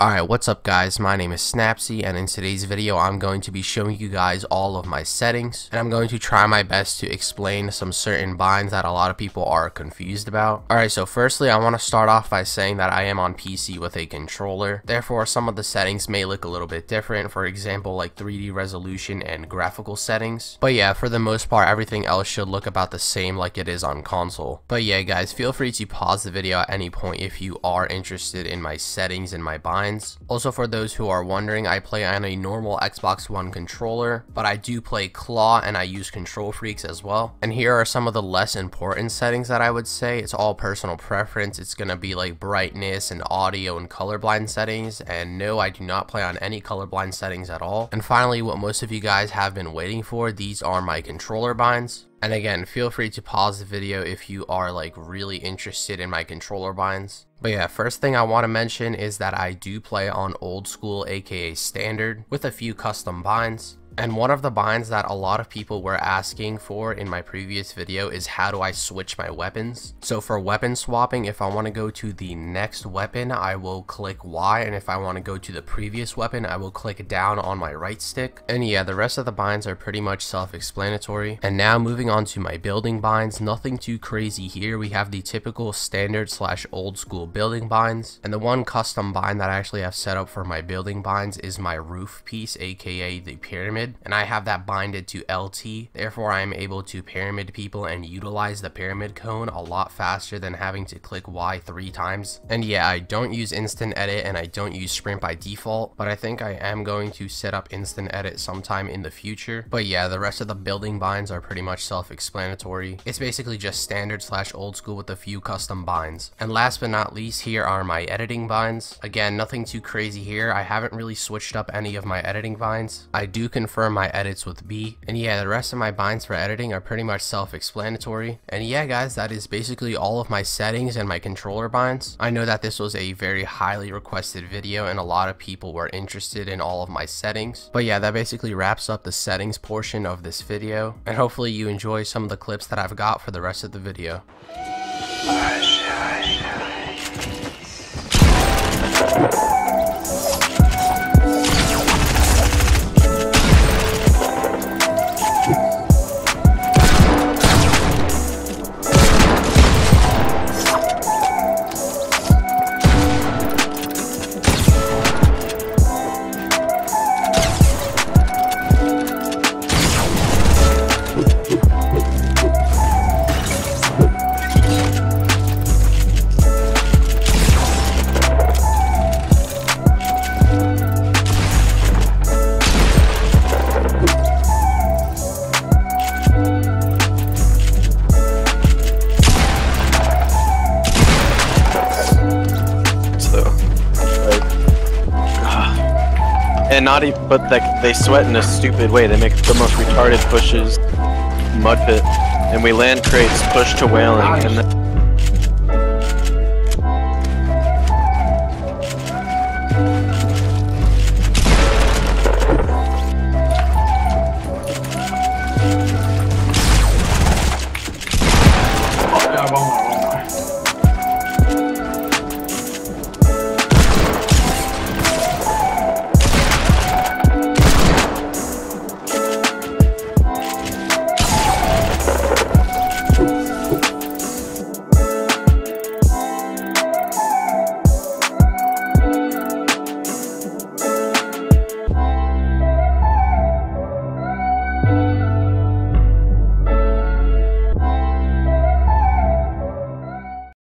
Alright, what's up guys, my name is Snapzy, and in today's video I'm going to be showing you guys all of my settings, and I'm going to try my best to explain some certain binds that a lot of people are confused about. Alright, so firstly I want to start off by saying that I am on PC with a controller, therefore some of the settings may look a little bit different, for example like 3D resolution and graphical settings. But yeah, for the most part everything else should look about the same like it is on console. But yeah guys, feel free to pause the video at any point if you are interested in my settings and my binds. Also, for those who are wondering, I play on a normal Xbox One controller, but I do play claw and I use control freaks as well. And here are some of the less important settings that I would say. It's all personal preference. It's gonna be like brightness and audio and colorblind settings, and no, I do not play on any colorblind settings at all. And finally, what most of you guys have been waiting for, these are my controller binds. And again, feel free to pause the video if you are like really interested in my controller binds. But yeah, first thing I want to mention is that I do play on old school, aka standard, with a few custom binds. And one of the binds that a lot of people were asking for in my previous video is how do I switch my weapons. So for weapon swapping, if I want to go to the next weapon, I will click Y, and if I want to go to the previous weapon, I will click down on my right stick. And yeah, the rest of the binds are pretty much self-explanatory. And now moving on to my building binds, nothing too crazy here. We have the typical standard / old school building binds, and the one custom bind that I actually have set up for my building binds is my roof piece, aka the pyramid. And I have that binded to LT, therefore I am able to pyramid people and utilize the pyramid cone a lot faster than having to click Y 3 times. And yeah, I don't use instant edit and I don't use sprint by default, but I think I am going to set up instant edit sometime in the future. But yeah, the rest of the building binds are pretty much self-explanatory. It's basically just standard / old school with a few custom binds. And last but not least, here are my editing binds. Again, nothing too crazy here. I haven't really switched up any of my editing binds. I do confirm my edits with B, and yeah, the rest of my binds for editing are pretty much self-explanatory. And yeah guys, that is basically all of my settings and my controller binds. I know that this was a very highly requested video and a lot of people were interested in all of my settings, but yeah, that basically wraps up the settings portion of this video, and hopefully you enjoy some of the clips that I've got for the rest of the video. And not even, but like they sweat in a stupid way. They make the most retarded pushes, mud pit, and we land crates, push to whaling, and then